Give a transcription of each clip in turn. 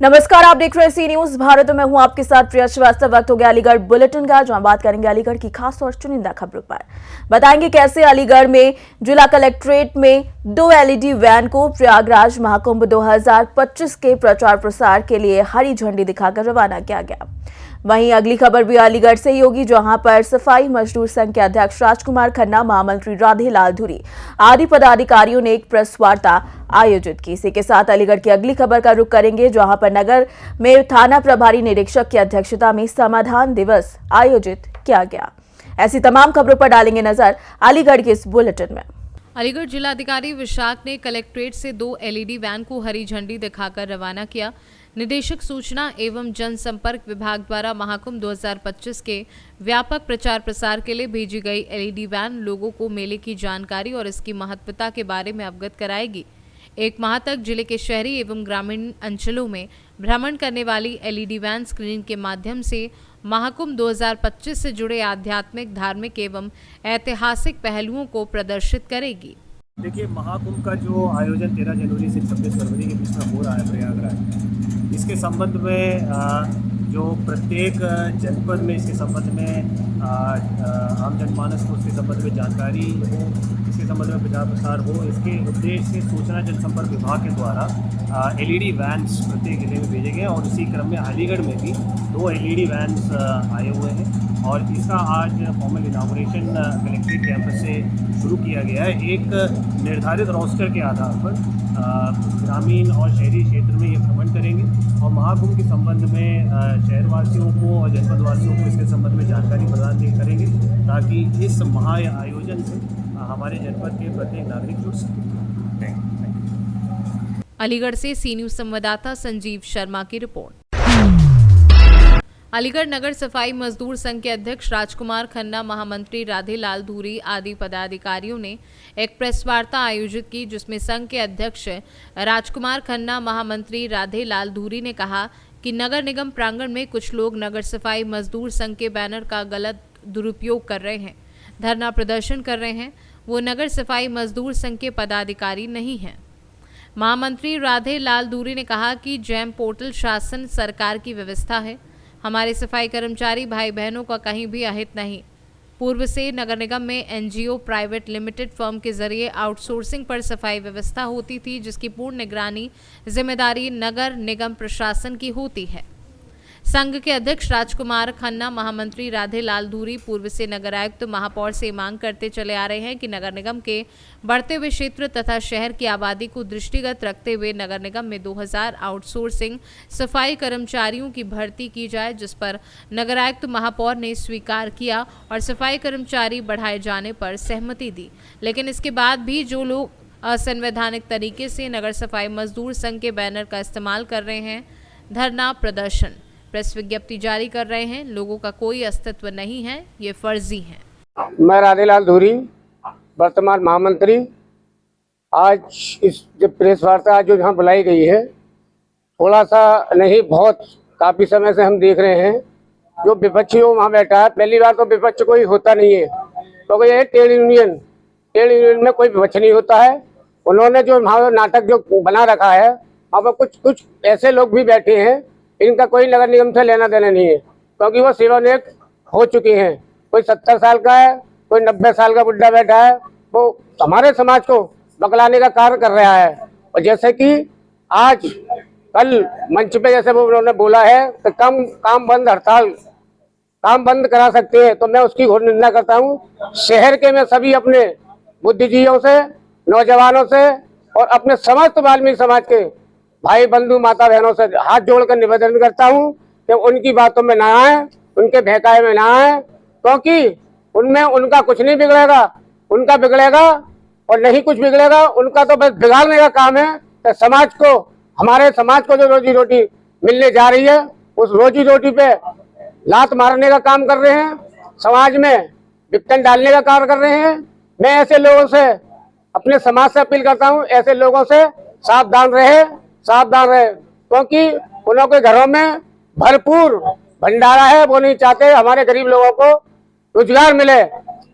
नमस्कार, आप देख रहे हैं सी न्यूज भारत। में हूं आपके साथ प्रिया श्रीवास्तव। वक्त हो गया अलीगढ़ बुलेटिन का, जहां बात करेंगे अलीगढ़ की खास और चुनिंदा खबरों पर। बताएंगे कैसे अलीगढ़ में जिला कलेक्ट्रेट में 2 एलईडी वैन को प्रयागराज महाकुंभ 2025 के प्रचार प्रसार के लिए हरी झंडी दिखाकर रवाना किया गया। वहीं अगली खबर भी अलीगढ़ से ही होगी, जहां पर सफाई मजदूर संघ के अध्यक्ष राजकुमार खन्ना, महामंत्री राधे लाल धुरी आदि पदाधिकारियों ने एक प्रेस वार्ता आयोजित की। इसी के साथ अलीगढ़ की अगली खबर का रुख करेंगे, जहां पर नगर में थाना प्रभारी निरीक्षक की अध्यक्षता में समाधान दिवस आयोजित किया गया। ऐसी तमाम खबरों पर डालेंगे नजर अलीगढ़ के इस बुलेटिन में। अलीगढ़ जिलाधिकारी विशाख ने कलेक्ट्रेट से 2 एलईडी वैन को हरी झंडी दिखाकर रवाना किया। निदेशक सूचना एवं जनसंपर्क विभाग द्वारा महाकुंभ 2025 के व्यापक प्रचार प्रसार के लिए भेजी गई एलईडी वैन लोगों को मेले की जानकारी और इसकी महत्वता के बारे में अवगत कराएगी। 1 माह तक जिले के शहरी एवं ग्रामीण अंचलों में भ्रमण करने वाली एलईडी वैन स्क्रीन के माध्यम से महाकुंभ 2025 से जुड़े आध्यात्मिक, धार्मिक एवं ऐतिहासिक पहलुओं को प्रदर्शित करेगी। देखिए, महाकुंभ का जो आयोजन 13 जनवरी से 26 फरवरी के बीच में हो रहा है प्रयागराज, इसके संबंध में जो प्रत्येक जनपद में इसके संबंध में आम जनमानस को इसके संबंध में जानकारी हो, इसके संबंध में प्रचार प्रसार हो, इसके उद्देश्य से सूचना जनसंपर्क विभाग के द्वारा एलईडी वैन्स प्रत्येक जिले में भेजे गए और इसी क्रम में अलीगढ़ में भी 2 एलईडी वैन्स आए हुए हैं और इसका आज फॉर्मल इनागुरेशन कलेक्ट्रेट कैंपस से शुरू किया गया है। एक निर्धारित रोस्टर के आधार पर ग्रामीण और शहरी क्षेत्र में ये भ्रमण करेंगे और महाकुंभ के संबंध में शहरवासियों को और जनपदवासियों को इसके संबंध में जानकारी प्रदान करेंगे, ताकि इस महा आयोजन से हमारे जनपद के प्रत्येक नागरिक जुड़ सके। अलीगढ़ से सी न्यूज संवाददाता संजीव शर्मा की रिपोर्ट। अलीगढ़ नगर सफाई मजदूर संघ के अध्यक्ष राजकुमार खन्ना, महामंत्री राधे लाल धुरी आदि पदाधिकारियों ने एक प्रेस वार्ता आयोजित की, जिसमें संघ के अध्यक्ष राजकुमार खन्ना, महामंत्री राधे लाल धुरी ने कहा कि नगर निगम प्रांगण में कुछ लोग नगर सफाई मजदूर संघ के बैनर का गलत दुरुपयोग कर रहे हैं, धरना प्रदर्शन कर रहे हैं। वो नगर सफाई मजदूर संघ के पदाधिकारी नहीं हैं। महामंत्री राधे लाल धुरी ने कहा कि जैम पोर्टल शासन सरकार की व्यवस्था है। हमारे सफाई कर्मचारी भाई बहनों का कहीं भी अहित नहीं। पूर्व से नगर निगम में एनजीओ प्राइवेट लिमिटेड फर्म के जरिए आउटसोर्सिंग पर सफाई व्यवस्था होती थी, जिसकी पूर्ण निगरानी जिम्मेदारी नगर निगम प्रशासन की होती है। संघ के अध्यक्ष राजकुमार खन्ना, महामंत्री राधे लाल धुरी पूर्व से नगर आयुक्त महापौर से मांग करते चले आ रहे हैं कि नगर निगम के बढ़ते हुए क्षेत्र तथा शहर की आबादी को दृष्टिगत रखते हुए नगर निगम में 2000 आउटसोर्सिंग सफाई कर्मचारियों की भर्ती की जाए, जिस पर नगर आयुक्त महापौर ने स्वीकार किया और सफाई कर्मचारी बढ़ाए जाने पर सहमति दी। लेकिन इसके बाद भी जो लोग असंवैधानिक तरीके से नगर सफाई मजदूर संघ के बैनर का इस्तेमाल कर रहे हैं, धरना प्रदर्शन, प्रेस विज्ञप्ति जारी कर रहे हैं, लोगों का कोई अस्तित्व नहीं है, ये फर्जी है। मैं राधेलाल धुरी, वर्तमान महामंत्री। आज इस जो प्रेस वार्ता जो यहाँ बुलाई गई है, थोड़ा सा नहीं बहुत काफ़ी समय से हम देख रहे हैं जो विपक्षी वहाँ बैठा है। पहली बार तो विपक्ष कोई होता नहीं है, तो ये ट्रेड यूनियन में कोई विपक्ष नहीं होता है। उन्होंने जो वहाँ नाटक जो बना रखा है, वहाँ पर कुछ ऐसे लोग भी बैठे हैं, इनका कोई नगर निगम से लेना देना नहीं है, क्योंकि वो सेवानिवृत्त हो चुके हैं। कोई 70 साल का है, कोई 90 साल का बुढ़ा बैठा है, वो हमारे समाज को बकलाने का कार्य कर रहा है। और जैसे कि आज कल मंच पे जैसे वो उन्होंने बोला है कि काम बंद हड़ताल काम बंद करा सकते हैं, तो मैं उसकी घोर निंदा करता हूँ। शहर के मैं सभी अपने बुद्धिजीवियों से, नौजवानों से और अपने समस्त वाल्मीकि समाज के भाई बंधु माता बहनों से हाथ जोड़कर निवेदन करता हूं कि उनकी बातों में ना आए, उनके बहकावे में ना आए, क्योंकि उनमें उनका कुछ नहीं बिगड़ेगा, उनका बिगड़ेगा और नहीं कुछ बिगड़ेगा। उनका तो बस बिगाड़ने का काम है। तो समाज को, हमारे समाज को जो रोजी रोटी मिलने जा रही है, उस रोजी रोटी पे लात मारने का काम कर रहे हैं, समाज में विघटन डालने का कार्य कर रहे हैं। मैं ऐसे लोगों से, अपने समाज से अपील करता हूँ, ऐसे लोगों से सावधान रहे, क्योंकि उन के घरों में भरपूर भंडारा है। वो नहीं चाहते हमारे गरीब लोगों को रोजगार मिले।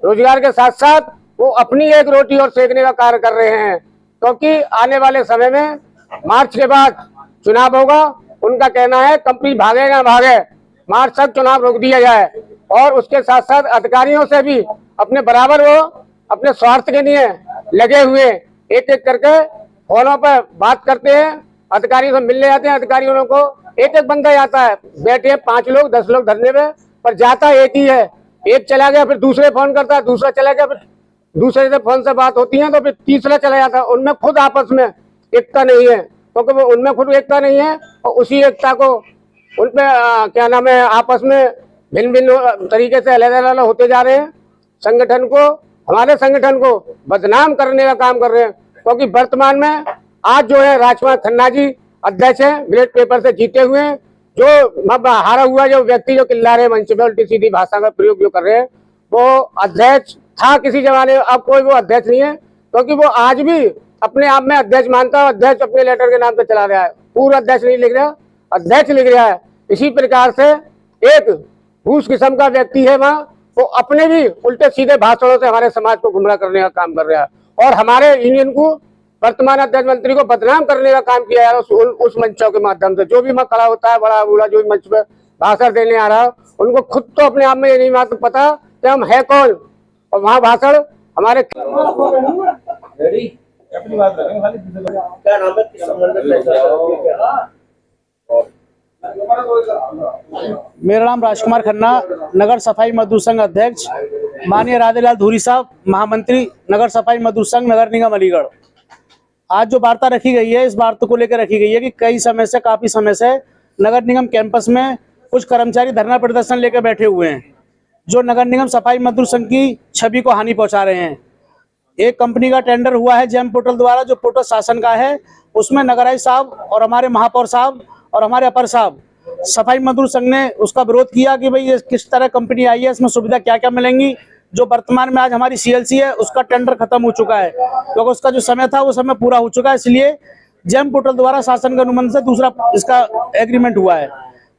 रोजगार के साथ साथ वो अपनी एक रोटी और सेकने का कार्य कर रहे हैं, क्योंकि आने वाले समय में मार्च के बाद चुनाव होगा। उनका कहना है कंपनी भागे ना भागे, मार्च तक चुनाव रोक दिया जाए। और उसके साथ साथ अधिकारियों से भी अपने बराबर वो अपने स्वार्थ के लिए लगे हुए एक एक करके फोनों पर बात करते हैं, अधिकारियों से मिलने जाते हैं। अधिकारियों को एक एक बंदा जाता है, बैठे 5 लोग 10 लोग धरने पे, पर जाता एक ही है। एक चला गया फिर दूसरे फोन करता है, दूसरा चला गया फिर दूसरे से फोन से बात होती है तो फिर तीसरा चला जाता है। उनमें खुद आपस में एकता नहीं है, क्योंकि वो उनमें खुद एकता नहीं है और उसी एकता को उनपे क्या नाम है आपस में भिन्न भिन्न तरीके से अलग अलग होते जा रहे हैं। संगठन को, हमारे संगठन को बदनाम करने का काम कर रहे हैं, क्योंकि वर्तमान में आज जो है राजकुमार खन्ना जी अध्यक्ष हैं, बैलेट पेपर से जीते हुए हैं। जो हारा हुआ जो व्यक्ति जो चिल्ला रहे मंच पे उल्टी सीधी भाषा का प्रयोग जो कर रहे हैं, वो अध्यक्ष था किसी जमाने में, अब कोई वो अध्यक्ष नहीं है, क्योंकि वो आज भी अपने आप में अध्यक्ष मानता है। अध्यक्ष अपने लेटर के नाम पे चला रहा है, पूर्व अध्यक्ष नहीं लिख रहा, अध्यक्ष लिख रहा है। इसी प्रकार से एक घूस किस्म का व्यक्ति है वहाँ, वो अपने भी उल्टे सीधे भाषणों से हमारे समाज को गुमराह करने का काम कर रहा है और हमारे यूनियन को, वर्तमान अध्यक्ष मंत्री को बदनाम करने का काम किया है उस मंचों के माध्यम से। जो भी मैं खड़ा होता है बड़ा बूढ़ा जो भी मंच पे भाषण देने आ रहा है, उनको खुद तो अपने आप में ये नहीं मालूम पता कि हम है कौन, और वहाँ भाषण हमारे अपनी बात करेंगे खाली क्या नाम है, किस संबंध में? मेरा नाम राजकुमार खन्ना, नगर सफाई मजदूर संघ अध्यक्ष, माननीय राधेलाल धूरी साहब महामंत्री नगर सफाई मजदूर संघ नगर निगम अलीगढ़। आज जो वार्ता रखी गई है, इस वार्ता को लेकर रखी गई है कि काफी समय से नगर निगम कैंपस में कुछ कर्मचारी धरना प्रदर्शन लेकर बैठे हुए हैं, जो नगर निगम सफाई मजदूर संघ की छवि को हानि पहुंचा रहे हैं। एक कंपनी का टेंडर हुआ है जेम पोर्टल द्वारा, जो पोर्टल शासन का है, उसमें नगर आयुक्त साहब और हमारे महापौर साहब और हमारे अपर साहब सफाई मजदूर संघ ने उसका विरोध किया कि भाई ये किस तरह कंपनी आई है, इसमें सुविधा क्या क्या मिलेंगी। जो वर्तमान में आज हमारी सीएलसी है उसका टेंडर खत्म हो चुका है, क्योंकि उसका जो समय था वो समय पूरा हो चुका है, इसलिए जेम पोर्टल द्वारा शासन के अनुबंध से दूसरा इसका एग्रीमेंट हुआ है।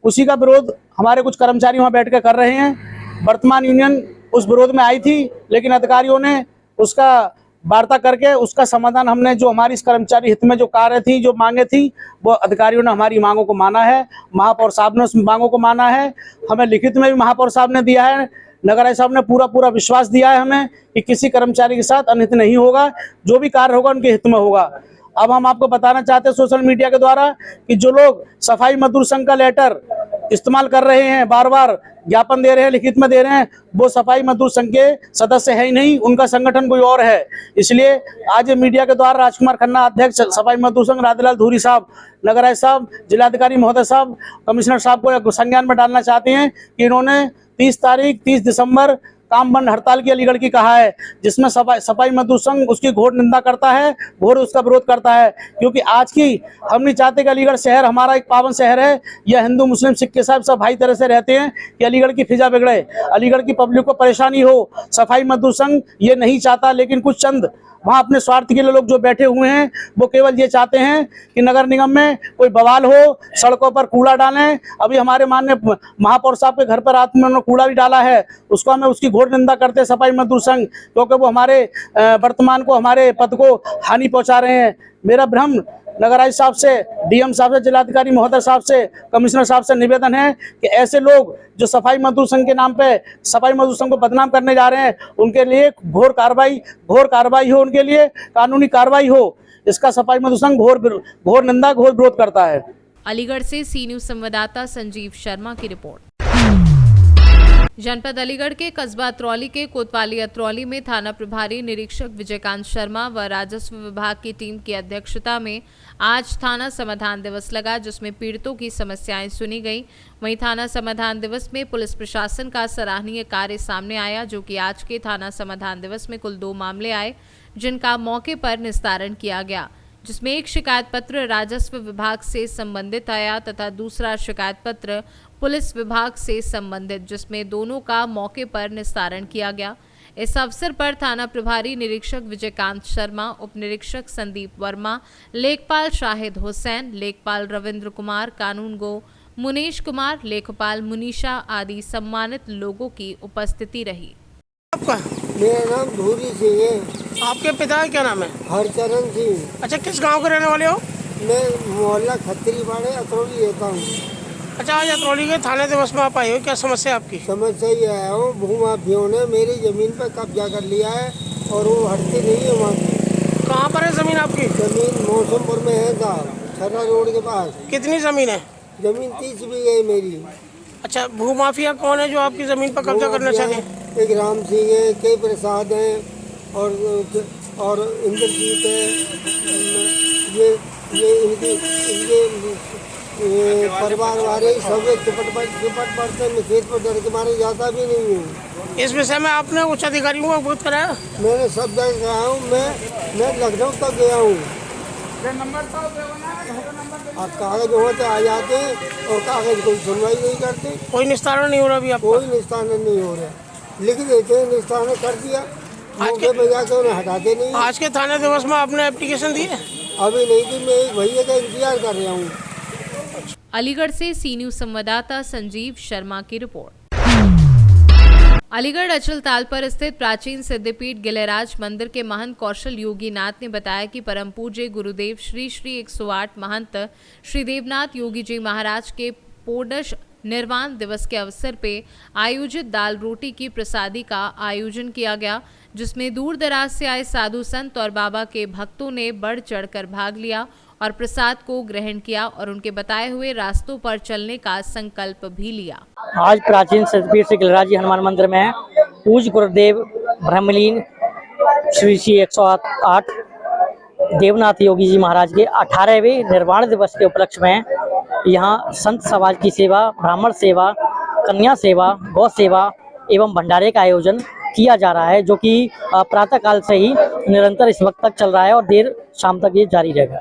उसी का विरोध हमारे कुछ कर्मचारी वहाँ बैठ कर कर रहे हैं। वर्तमान यूनियन उस विरोध में आई थी, लेकिन अधिकारियों ने उसका वार्ता करके उसका समाधान, हमने जो हमारी इस कर्मचारी हित में जो कार्य थी, जो मांगे थी, वो अधिकारियों ने हमारी मांगों को माना है। महापौर साहब ने उस मांगों को माना है, हमें लिखित में भी महापौर साहब ने दिया है। नगर आयुक्त साहब ने पूरा विश्वास दिया है हमें कि किसी कर्मचारी के साथ अनहित नहीं होगा, जो भी कार्य होगा उनके हित में होगा। अब हम आपको बताना चाहते हैं सोशल मीडिया के द्वारा कि जो लोग सफाई मजदूर संघ का लेटर इस्तेमाल कर रहे हैं, बार बार ज्ञापन दे रहे हैं, लिखित में दे रहे हैं, वो सफाई मजदूर संघ के सदस्य है ही नहीं, उनका संगठन कोई और है। इसलिए आज मीडिया के द्वारा राजकुमार खन्ना अध्यक्ष सफाई मजदूर संघ, राधेलाल धूरी साहब, नगर आयुक्त साहब, जिलाधिकारी महोदय साहब, कमिश्नर साहब को संज्ञान में डालना चाहते हैं कि इन्होंने 30 दिसंबर काम बंद हड़ताल की अलीगढ़ की कहा है, जिसमें सफाई मजदूर संघ उसकी घोर निंदा करता है, घोर उसका विरोध करता है। क्योंकि आज की हम नहीं चाहते कि अलीगढ़ शहर हमारा एक पावन शहर है, यह हिंदू मुस्लिम सिख के सब भाई तरह से रहते हैं, कि अलीगढ़ की फिजा बिगड़े, अलीगढ़ की पब्लिक को परेशानी हो। सफाई मजदूर संघ ये नहीं चाहता, लेकिन कुछ चंद वहाँ अपने स्वार्थ के लिए लोग जो बैठे हुए हैं, वो केवल ये चाहते हैं कि नगर निगम में कोई बवाल हो, सड़कों पर कूड़ा डालें। अभी हमारे माननीय महापौर साहब के घर पर रात में उन्होंने कूड़ा भी डाला है, उसको हमें उसकी घोर निंदा करते हैं सफाई मजदूर संघ, क्योंकि वो हमारे वर्तमान को, हमारे पद को हानि पहुँचा रहे हैं। मेरा भ्रम नगर आयुक्त साहब से, डीएम साहब से, जिलाधिकारी महोदय साहब से, कमिश्नर साहब से निवेदन है कि ऐसे लोग जो सफाई मजदूर संघ के नाम पे सफाई मजदूर संघ को बदनाम करने जा रहे हैं, उनके लिए घोर कार्रवाई हो, उनके लिए कानूनी कार्रवाई हो। इसका सफाई मजदूर संघ घोर निंदा, घोर विरोध करता है। अलीगढ़ से सी न्यूज संवाददाता संजीव शर्मा की रिपोर्ट। जनपद अलीगढ़ के कस्बा अतरौली के कोतवाली अतरौली में थाना प्रभारी निरीक्षक विजयकांत शर्मा व राजस्व विभाग की टीम की अध्यक्षता में आज थाना समाधान दिवस लगा, जिसमें पीड़ितों की समस्याएं सुनी गई। वहीं थाना समाधान दिवस में पुलिस प्रशासन का सराहनीय कार्य सामने आया, जो कि आज के थाना समाधान दिवस में कुल 2 मामले आए, जिनका मौके पर निस्तारण किया गया, जिसमें एक शिकायत पत्र राजस्व विभाग से संबंधित आया तथा दूसरा शिकायत पत्र पुलिस विभाग से संबंधित, जिसमें दोनों का मौके पर निस्तारण किया गया। इस अवसर पर थाना प्रभारी निरीक्षक विजयकांत शर्मा, उप निरीक्षक संदीप वर्मा, लेखपाल शाहिद हुसैन, लेखपाल रविंद्र कुमार, कानून गो मुनीश कुमार, लेखपाल मुनीषा आदि सम्मानित लोगों की उपस्थिति रही। आपका मेरा नाम धूरी सिंह है। आपके पिता का क्या नाम है? हरचरण सिंह। अच्छा, किस गांव के रहने वाले हो? मैं मोहल्ला खत्रीबाड़े अतरौली रहता हूँ। अच्छा, आज अतरौली के थाने दिवस में आप आए हो, क्या समस्या है आपकी? समस्या ये आया हूँ, भूमाफियों ने मेरी जमीन पर कब्जा कर लिया है और वो हटते नहीं है वहाँ की। कहाँ पर है जमीन आपकी? जमीन मौसमपुर में है साहब, छर्रा रोड के पास। कितनी जमीन है? जमीन 30 बीघे है मेरी। अच्छा, भूमाफिया कौन है जो आपकी जमीन पर कब्जा करना चाहते हैं? एक राम सिंह है, के प्रसाद है और इंद्रजीत है। ये इनके परिवार वाले सब चिपट पड़ते, मैं खेत पर डर के मारे जाता भी नहीं हूँ। इस विषय में आपने उच्च अधिकारियों को अवगत कराया? मैंने सब जगह गया हूँ, मैं लखनऊ तक गया हूँ। अब कागज वहाँ से आ जाते हैं और कागज कोई सुनवाई नहीं करते। कोई निस्तारण नहीं हो रहा अभी आपका? कोई निस्तारण नहीं हो रहा, लिख देते हैं निस्तारण कर दिया, मौके पे जाकर उन्हें हटाते नहीं। आज के थाने दिवस में आपने एप्लीकेशन दी है? अभी नहीं दी, मैं एक भैया का इंतजार कर रहा हूँ। अलीगढ़ से सी न्यूज संवाददाता संजीव शर्मा की रिपोर्ट। अलीगढ़ अचलताल पर स्थित प्राचीन सिद्धपीठ गिलराज मंदिर के महंत कौशल योगीनाथ ने बताया कि परम पूज्य गुरुदेव श्री 108 महंत श्री देवनाथ योगी जी महाराज के पूर्णश निर्वाण दिवस के अवसर पे आयोजित दाल रोटी की प्रसादी का आयोजन किया गया, जिसमें दूर दराज से आए साधु संत और बाबा के भक्तों ने बढ़ चढ़कर भाग लिया और प्रसाद को ग्रहण किया और उनके बताए हुए रास्तों पर चलने का संकल्प भी लिया। आज प्राचीन सिद्धपीठ श्री गिलराज जी हनुमान मंदिर में पूज्य गुरुदेव ब्रह्मलीन श्री 108 देवनाथ योगी जी महाराज के 18वें निर्वाण दिवस के उपलक्ष्य में यहाँ संत समाज की सेवा, ब्राह्मण सेवा, कन्या सेवा, गौ सेवा एवं भंडारे का आयोजन किया जा रहा है, जो कि प्रातः काल से ही निरंतर इस वक्त तक चल रहा है और देर शाम तक ये जारी रहेगा।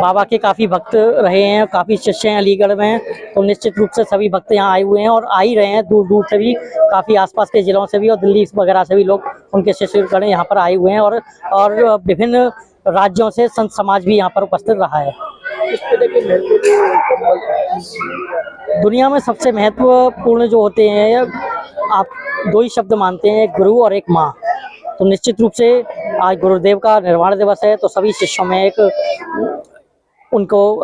बाबा के काफ़ी भक्त रहे हैं, काफ़ी शिष्य हैं अलीगढ़ में, तो निश्चित रूप से सभी भक्त यहाँ आए हुए हैं और आ ही रहे हैं दूर दूर से भी, काफ़ी आसपास के जिलों से भी और दिल्ली वगैरह से भी लोग उनके शिष्यगण यहाँ पर आए हुए हैं और विभिन्न राज्यों से संत समाज भी यहाँ पर उपस्थित रहा है। दुनिया में सबसे महत्वपूर्ण जो होते हैं, आप दो ही शब्द मानते हैं, एक गुरु और एक माँ। तो निश्चित रूप से आज गुरुदेव का निर्वाण दिवस है, तो सभी शिष्यों में एक उनको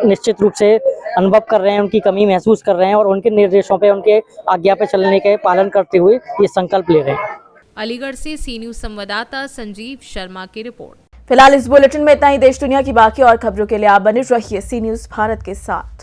निश्चित रूप से अनुभव कर रहे हैं, उनकी कमी महसूस कर रहे हैं और उनके निर्देशों पे, उनके आज्ञा पे चलने के पालन करते हुए ये संकल्प ले रहे हैं। अलीगढ़ से सी न्यूज संवाददाता संजीव शर्मा की रिपोर्ट। फिलहाल इस बुलेटिन में इतना ही। देश दुनिया की बाकी और खबरों के लिए आप बने रहिए सी न्यूज भारत के साथ।